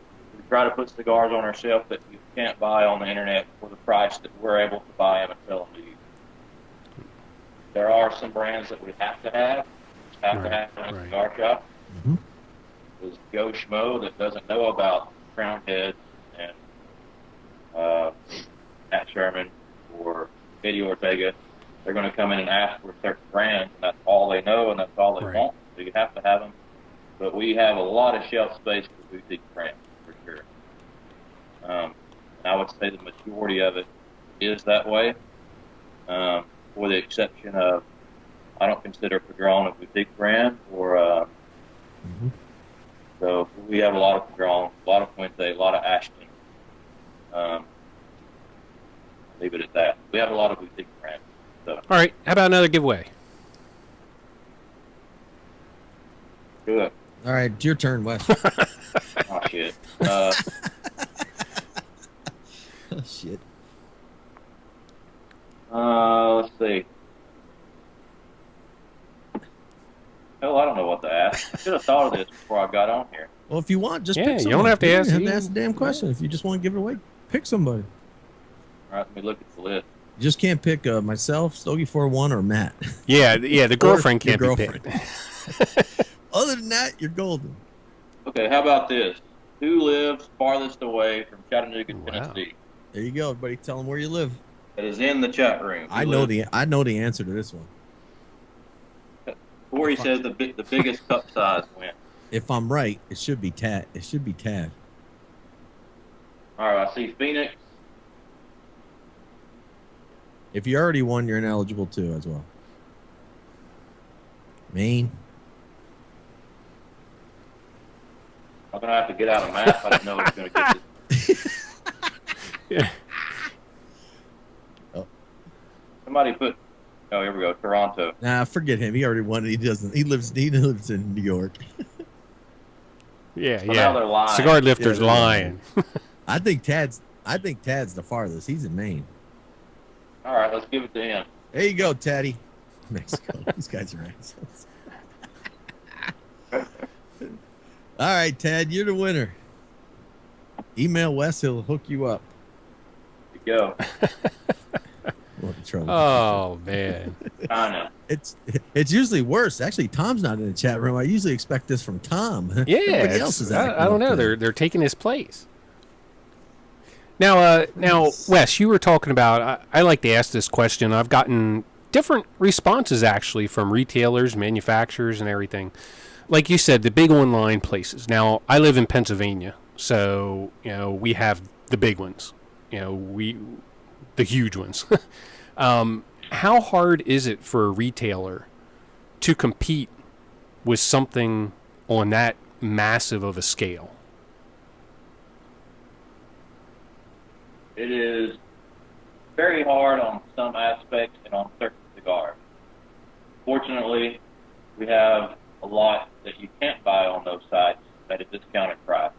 try to put cigars on our shelf that you can't buy on the internet for the price that we're able to buy them and sell them to you. There are some brands that we have to have in a cigar shop.
Mm-hmm.
There's Joe Schmo that doesn't know about Crown Heads and Matt Sherman or Eddie Ortega. They're going to come in and ask for certain brands, and that's all they know, and that's all they want. So you have to have them. But we have a lot of shelf space for boutique brands, for sure. And I would say the majority of it is that way, for the exception of, I don't consider Padron a boutique brand, or so we have a lot of Padron, a lot of Puente, a lot of Ashton. Leave it at that. We have a lot of boutique brands. So.
All right. How about another giveaway?
Do it.
All right, it's your turn, Wes.
Oh, shit.
Oh, shit.
Let's see. Hell, I don't know what to ask. I should have thought of this before I got on here.
Well, if you want, just pick
you
somebody.
don't have to ask.
You don't have to ask the damn question. If you just want to give it away, pick somebody.
All right, let me look at the list.
You just can't pick myself, Stogie41, or Matt.
Yeah, the girlfriend can't be picked.
Other than that, you're golden.
Okay, how about this? Who lives farthest away from Chattanooga, Tennessee?
There you go. Everybody tell them where you live.
It is in the chat room.
I know the answer to this one.
Corey says the biggest cup size wins.
If I'm right, it should be Tad. It should be Tad.
All right, I see Phoenix.
If you already won, you're ineligible too as well. Maine.
I'm gonna have to get out of math. I didn't know I was gonna get this.
Yeah.
Oh.
Somebody put. Oh, here we go. Toronto.
Nah, forget him. He already won it. He doesn't. He lives in New York.
Yeah,
So now they're lying.
Cigar lifter's
Yeah,
lying.
I think Tad's the farthest. He's in Maine.
All right, let's give it to him.
There you go, Taddy. Mexico. These guys are assholes. All right, Tad, you're the winner. Email Wes, he'll hook you up.
There you go.
Oh man,
I know.
It's usually worse. Actually, Tom's not in the chat room. I usually expect this from Tom.
Yeah,
Everybody else is
I don't know. They're taking his place. Now, Wes, you were talking about. I like to ask this question. I've gotten different responses actually from retailers, manufacturers, and everything. Like you said, the big online places. Now, I live in Pennsylvania, so we have the big ones. The huge ones. How hard is it for a retailer to compete with something on that massive of a scale?
It is very hard on some aspects and on certain cigars. Fortunately, we have a lot that you can't buy on those sites at a discounted price.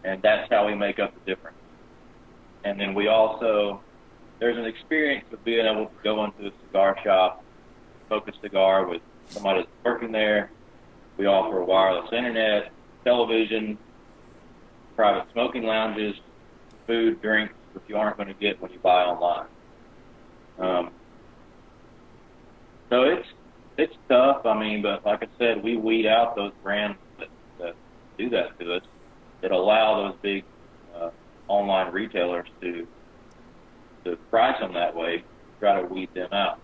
And that's how we make up the difference. And then we also, there's an experience of being able to go into a cigar shop, smoke a cigar with somebody that's working there. We offer wireless internet, television, private smoking lounges, food, drinks, which you aren't going to get when you buy online. So it's tough. I mean, but like I said, we weed out those brands that do that to us. that allow those big online retailers to price them that way, try to weed them out.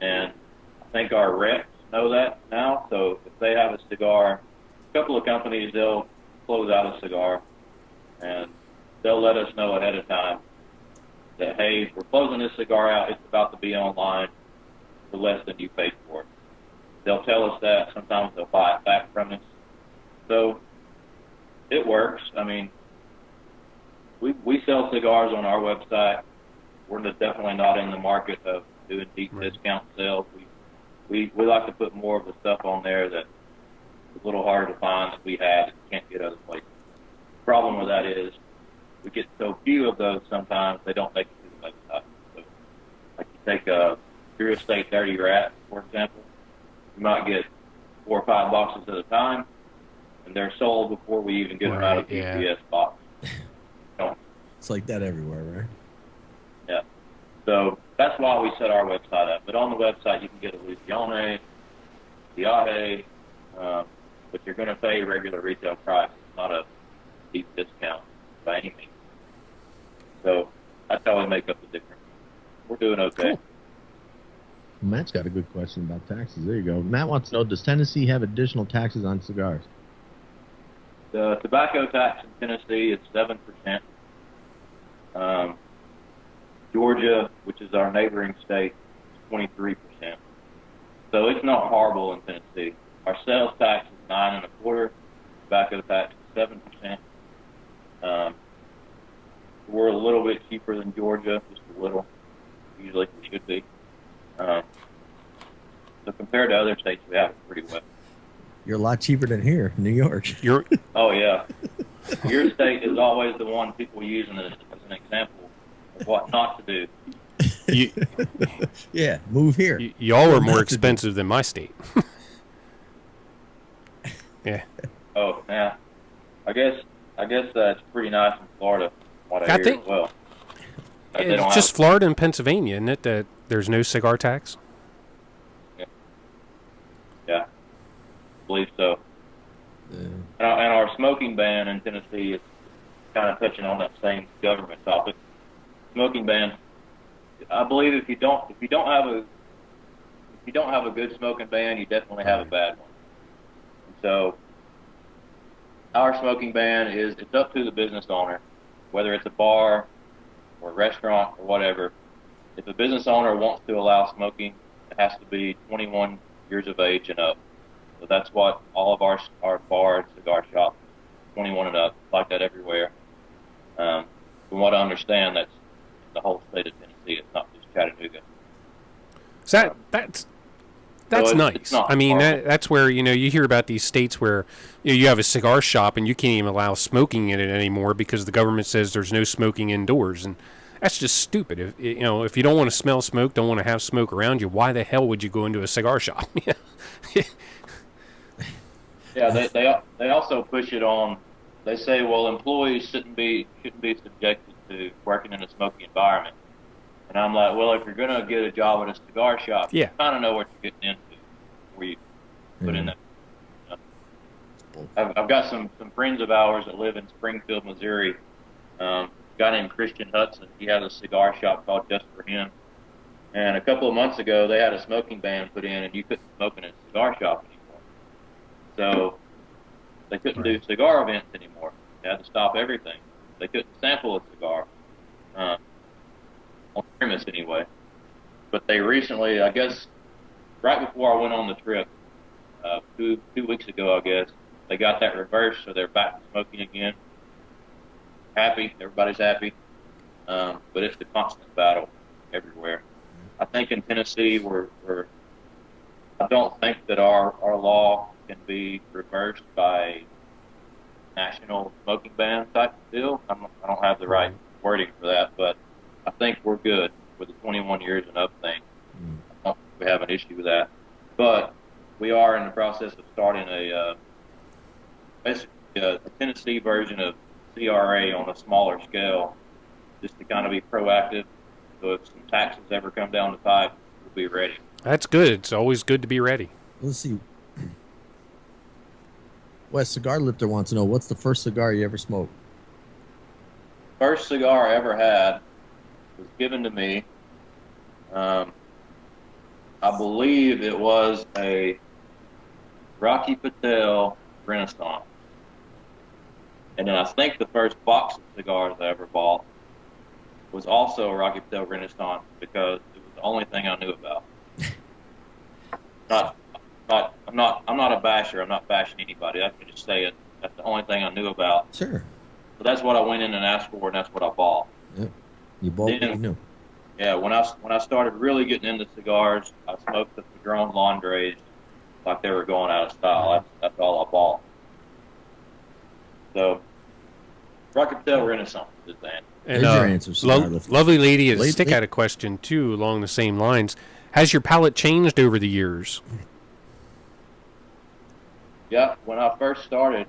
And I think our reps know that now. So if they have a cigar, a couple of companies, they'll close out a cigar and they'll let us know ahead of time that, hey, we're closing this cigar out. It's about to be online for less than you paid for it. They'll tell us that. Sometimes they'll buy it back from us. So it works. I mean, we sell cigars on our website. We're definitely not in the market of doing deep discount sales. We like to put more of the stuff on there that's a little harder to find that we have that you can't get other places. The problem with that is we get so few of those sometimes they don't make it to the website. So, like you take a Real Estate Dirty Rat, for example, you might get 4 or 5 boxes at a time, and they're sold before we even get them out of the UPS box.
It's like that everywhere, right?
Yeah. So that's why we set our website up. But on the website, you can get a Lucione, Viaje, but you're going to pay regular retail price, not a deep discount by any means. So that's how we make up the difference. We're doing okay.
Cool. Matt's got a good question about taxes. There you go. Matt wants to know, does Tennessee have additional taxes on cigars?
The tobacco tax in Tennessee is 7%. Georgia, which is our neighboring state, is 23%. So it's not horrible in Tennessee. Our sales tax is 9.25%. Tobacco tax is 7%. We're a little bit cheaper than Georgia, just a little. Usually we should be. So compared to other states, we have it pretty well.
You're a lot cheaper than here, New York.
Oh yeah. Your state is always the one people use as an example of what not to do.
Yeah, move here.
Y'all are more expensive than my state. Yeah.
Oh, yeah. I guess that's pretty nice in Florida. What I hear
think
as well.
it's just Florida and Pennsylvania, isn't it? That there's no cigar tax.
Yeah. I believe so. Yeah. And our smoking ban in Tennessee is kind of touching on that same government topic. Smoking ban. I believe if you don't have a good smoking ban, you definitely have a bad one. And so our smoking ban it's up to the business owner, whether it's a bar or a restaurant or whatever. If a business owner wants to allow smoking, it has to be 21 years of age and up. So that's what all of our bars, cigar shops, 21 and up, like that everywhere. From what I understand, that's the whole state of Tennessee. It's not just Chattanooga.
So that's
so
nice.
It's not
I mean,
that's
where you hear about these states where you have a cigar shop and you can't even allow smoking in it anymore because the government says there's no smoking indoors, and that's just stupid. If if you don't want to smell smoke, don't want to have smoke around you, why the hell would you go into a cigar shop?
Yeah, they also push it on. They say, well, employees shouldn't be subjected to working in a smoky environment. And I'm like, well, if you're going to get a job at a cigar shop, you kind of know what you're getting into before you put in that. I've got some friends of ours that live in Springfield, Missouri. A guy named Christian Hudson. He has a cigar shop called Just for Him. And a couple of months ago, they had a smoking ban put in, and you couldn't smoke in a cigar shop anymore. So they couldn't do cigar events anymore. They had to stop everything. They couldn't sample a cigar, on premise anyway. But they recently, I guess, right before I went on the trip, 2 weeks ago, I guess, they got that reversed, so they're back to smoking again. Happy, everybody's happy, but it's the constant battle everywhere. I think in Tennessee, I don't think that our law can be reversed by national smoking ban type deal. I don't have the right wording for that, but I think we're good with the 21 years and up thing. I don't think we have an issue with that. But we are in the process of starting basically a Tennessee version of CRA on a smaller scale, just to kind of be proactive. So if some taxes ever come down the pipe, we'll be ready.
That's good. It's always good to be ready.
Let's see. Wes Cigar Lifter wants to know, what's the first cigar you ever smoked?
First cigar I ever had was given to me. Um, I believe it was a Rocky Patel Renaissance. And then I think the first box of cigars I ever bought was also a Rocky Patel Renaissance because it was the only thing I knew about. Not, I'm not a basher. I'm not bashing anybody. I can just say it. That's the only thing I knew about.
Sure.
So that's what I went in and asked for, and that's what I bought.
Yep. You bought what you knew.
Yeah, when I started really getting into cigars, I smoked the Padron Landres like they were going out of style. That's all I bought. So, Rocky Patel Renaissance is the answer.
And
There's your answer, Cigar Lifter.
lovely lady, a stick had a question too along the same lines. Has your palate changed over the years?
Yeah, when I first started,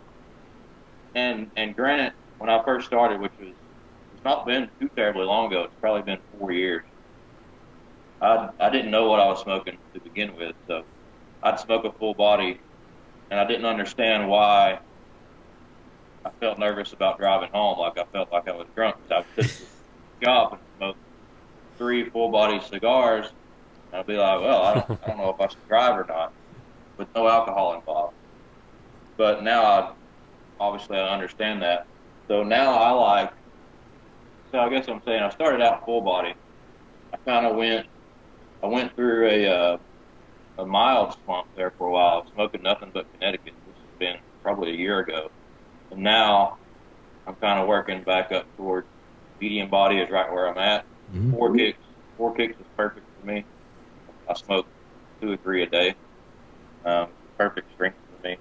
and granted, when I first started, which was it's not been too terribly long ago, it's probably been 4 years. I didn't know what I was smoking to begin with, so I'd smoke a full body, and I didn't understand why I felt nervous about driving home. Like I felt like I was drunk because I would sit at the job and smoke 3 full body cigars, and I'd be like, well, I don't know if I should drive or not, with no alcohol involved. But now obviously I understand that. So now I guess I'm saying I started out full body. I went through a mild slump there for a while. I was smoking nothing but Connecticut. This has been probably a year ago. And now I'm kind of working back up toward medium body is right where I'm at.
Mm-hmm.
Four kicks is perfect for me. I smoke 2 or 3 a day. Perfect strength for me.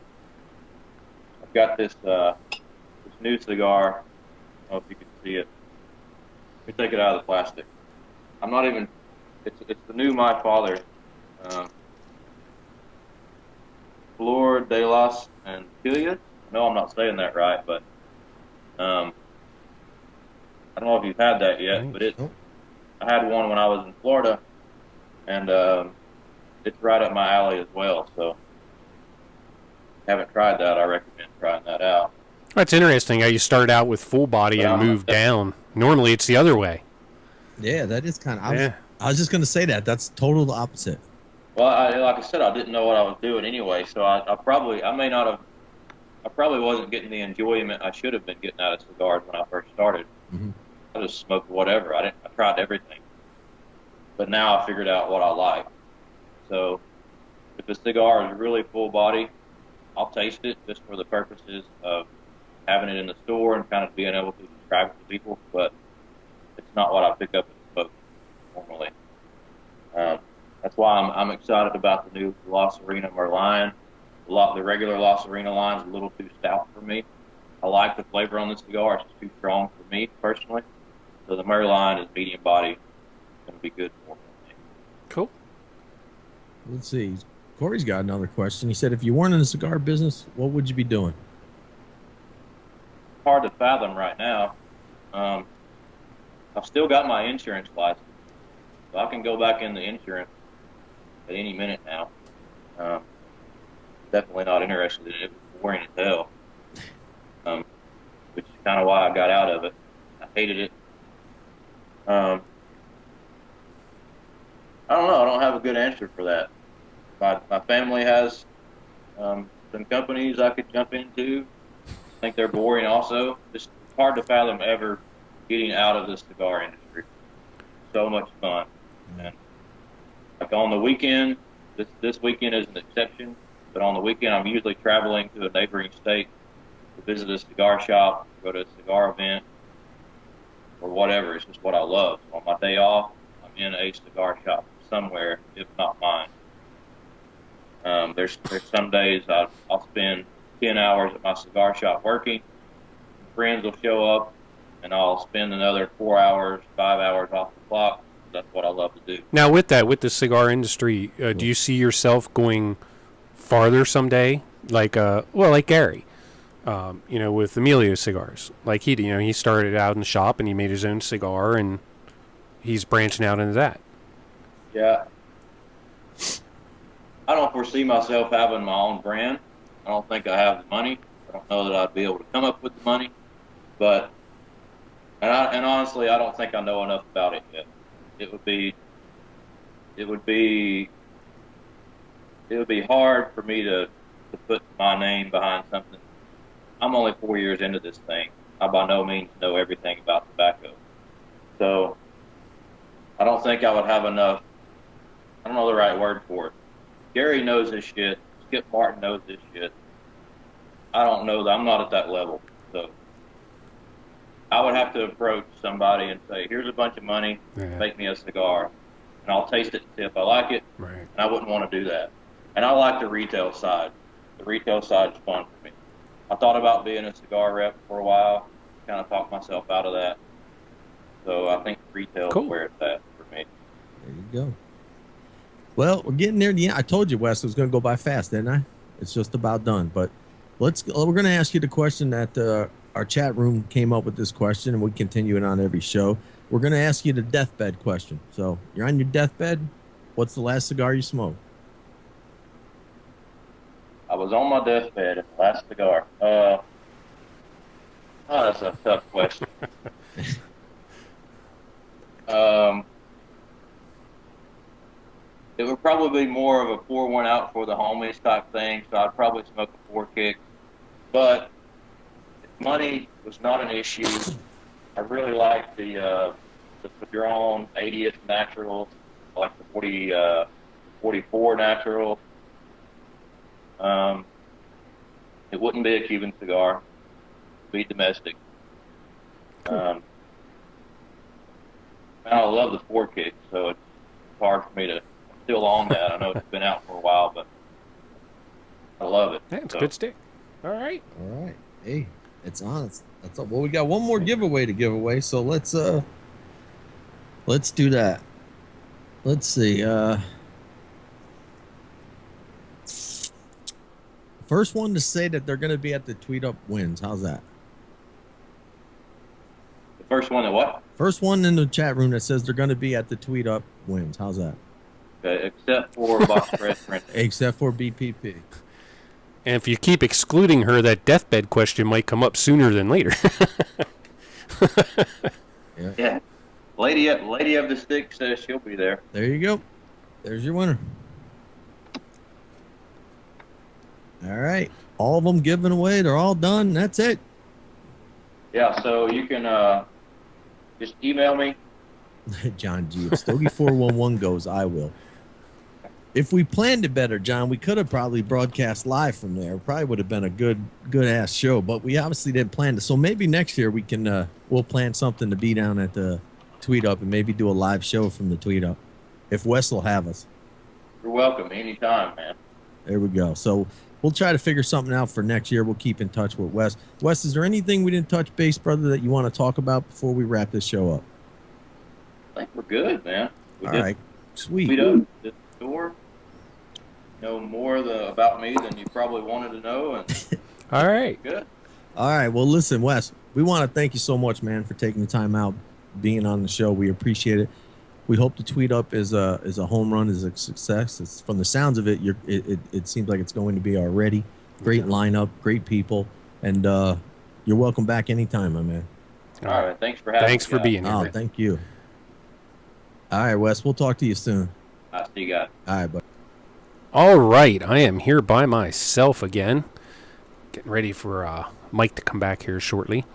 I've got this new cigar. I don't know if you can see it. Let me take it out of the plastic. I'm not even. It's the new My Father. Flor de las Antillas. No, I'm not saying that right, but I don't know if you've had that yet. But I had one when I was in Florida, and it's right up my alley as well. So, if you haven't tried that, I recommend trying that out.
That's interesting how you start out with full body and move down. Normally, it's the other way.
Yeah, that is kind of. I was just going to say that. That's total the opposite.
Well, like I said, I didn't know what I was doing anyway, so I probably wasn't getting the enjoyment I should have been getting out of cigars when I first started.
Mm-hmm.
I just smoked whatever. I tried everything, but now I figured out what I like. So if the cigar is really full body, I'll taste it just for the purposes of having it in the store and kind of being able to describe it to people. But it's not what I pick up and smoke normally. That's why I'm excited about the new La Serena Merlion. The regular La Serena line is a little too stout for me. I like the flavor on this cigar. It's too strong for me personally. So the Merlion is medium body. It's going to be good for me.
Cool.
Let's see. Corey's got another question. He said, if you weren't in the cigar business, what would you be doing?
Hard to fathom right now. I've still got my insurance license, so I can go back in the insurance at any minute now. Definitely not interested in it. It was boring as hell, which is kind of why I got out of it. I hated it. I don't know. I don't have a good answer for that. My family has some companies I could jump into. I think they're boring also. It's hard to fathom ever getting out of the cigar industry. So much fun. And like on the weekend, this weekend is an exception, but on the weekend I'm usually traveling to a neighboring state to visit a cigar shop, go to a cigar event, or whatever. It's just what I love. So on my day off, I'm in a cigar shop somewhere, if not mine. There's some days I'll spend 10 hours at my cigar shop working. Friends will show up, and I'll spend another 4 hours, 5 hours off the clock. That's what I love to do.
Now, with the cigar industry, do you see yourself going farther someday? Like Gary, with Emilio cigars. Like he started out in the shop and he made his own cigar, and he's branching out into that.
Yeah. I don't foresee myself having my own brand. I don't think I have the money. I don't know that I'd be able to come up with the money, but and honestly, I don't think I know enough about it yet. It would be hard for me to put my name behind something. I'm only 4 years into this thing. I by no means know everything about tobacco. So I don't think I would have enough. I don't know the right word for it. Gary knows this shit. Skip Martin knows this shit. I don't know that. I'm not at that level. So I would have to approach somebody and say, here's a bunch of money, make me a cigar, and I'll taste it and see if I like it.
Right.
And I wouldn't want to do that. And I like the retail side. The retail side is fun for me. I thought about being a cigar rep for a while, kind of talked myself out of that. So I think retail is where it's at for me.
There you go. Well, we're getting near the end. I told you, Wes, it was going to go by fast, didn't I? It's just about done. But we're going to ask you the question that our chat room came up with this question, and we continue it on every show. We're going to ask you the deathbed question. So you're on your deathbed. What's the last cigar you smoked?
I was on my deathbed at the last cigar. Oh, that's a tough question. It would probably be more of a pour one out for the homies type thing, so I'd probably smoke a 4-kick. But if money was not an issue, I really like the Padron 80th Natural, like the 44 Natural. It wouldn't be a Cuban cigar. It'd be domestic. I love the 4-kick, so it's hard for me to. I'm still on that. I know it's been out for a while, but I love it.
Yeah, it's a good stick. All right.
Hey, it's on. That's all. Well, we got one more giveaway to give away, so let's do that. Let's see. First one to say that they're going to be at the Tweet Up wins. How's that?
The first one that what?
First one in the chat room that says they're going to be at the Tweet Up wins. How's that?
Okay, except for Box Press.
Except for BPP.
And if you keep excluding her, that deathbed question might come up sooner than later.
Yeah. Lady of the Stick says she'll be there.
There you go. There's your winner. All right. All of them given away. They're all done. That's it.
Yeah, so you can just email me.
John G. If Stogie411 goes, I will. If we planned it better, John, we could have probably broadcast live from there. Probably would have been a good ass show, but we obviously didn't plan it. So maybe next year we can we'll plan something to be down at the Tweet Up and maybe do a live show from the Tweet Up if Wes will have us.
You're welcome anytime, man.
There we go. So we'll try to figure something out for next year. We'll keep in touch with Wes. Wes, is there anything we didn't touch base, brother, that you want to talk about before we wrap this show up?
I think we're good, man.
All right. Sweet.
Tweet Up the store. Know more about me than you probably wanted to know. And
all right.
Good.
All right. Well, listen, Wes, we want to thank you so much, man, for taking the time out, being on the show. We appreciate it. We hope the Tweet Up is a home run, is a success. It's from the sounds of it, it seems like it's going to be already. Great lineup, great people, and you're welcome back anytime, my man.
All right. Thanks for having me.
Thanks for being here.
Oh, thank you. All right, Wes, we'll talk to you soon.
I'll see you guys.
All right, bud.
All right, I am here by myself again, getting ready for Mike to come back here shortly.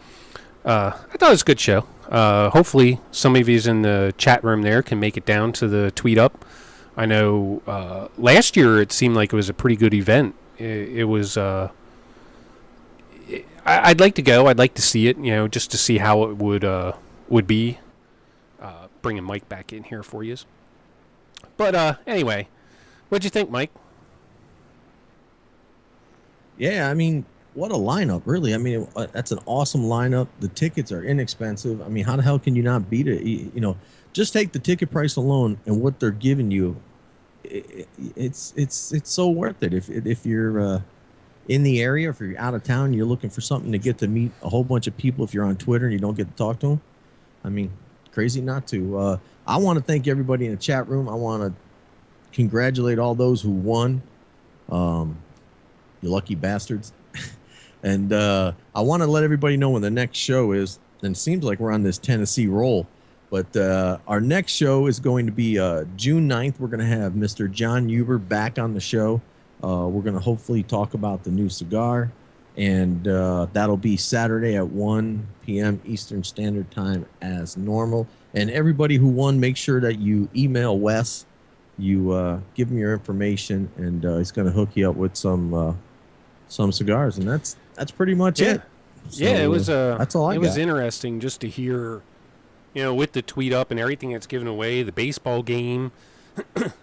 I thought it was a good show. Hopefully some of you in the chat room there can make it down to the Tweet Up. I know last year it seemed like it was a pretty good event. It was... I'd like to go. I'd like to see it, just to see how it would be. Bringing Mike back in here for you. But anyway... What'd you think, Mike?
Yeah, I mean, what a lineup, really. I mean, that's an awesome lineup. The tickets are inexpensive. I mean, how the hell can you not beat it? Just take the ticket price alone and what they're giving you. It's so worth it. If you're in the area, if you're out of town, you're looking for something to get to meet a whole bunch of people. If you're on Twitter and you don't get to talk to them, I mean, crazy not to. I want to thank everybody in the chat room. I want to congratulate all those who won. You lucky bastards. And I want to let everybody know when the next show is. And it seems like we're on this Tennessee roll. But our next show is going to be June 9th. We're going to have Mr. John Huber back on the show. We're going to hopefully talk about the new cigar. And that'll be Saturday at 1 p.m. Eastern Standard Time as normal. And everybody who won, make sure that you email Wes. You give him your information, and he's going to hook you up with some cigars. And that's pretty much it.
So, yeah, it was.
That's all I got.
It was interesting just to hear, with the tweet up and everything that's given away, the baseball game.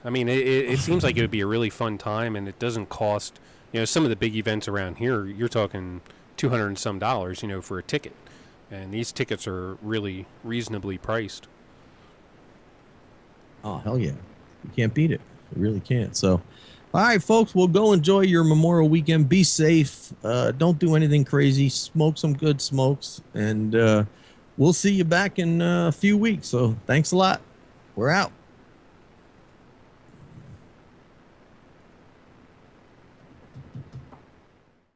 I mean, it seems like it would be a really fun time, and it doesn't cost. Some of the big events around here, you're talking $200 and some, for a ticket, and these tickets are really reasonably priced.
Oh, hell yeah. You can't beat it. You really can't. So, all right, folks, we'll go enjoy your Memorial weekend. Be safe. Don't do anything crazy. Smoke some good smokes, and we'll see you back in a few weeks. So thanks a lot. We're out.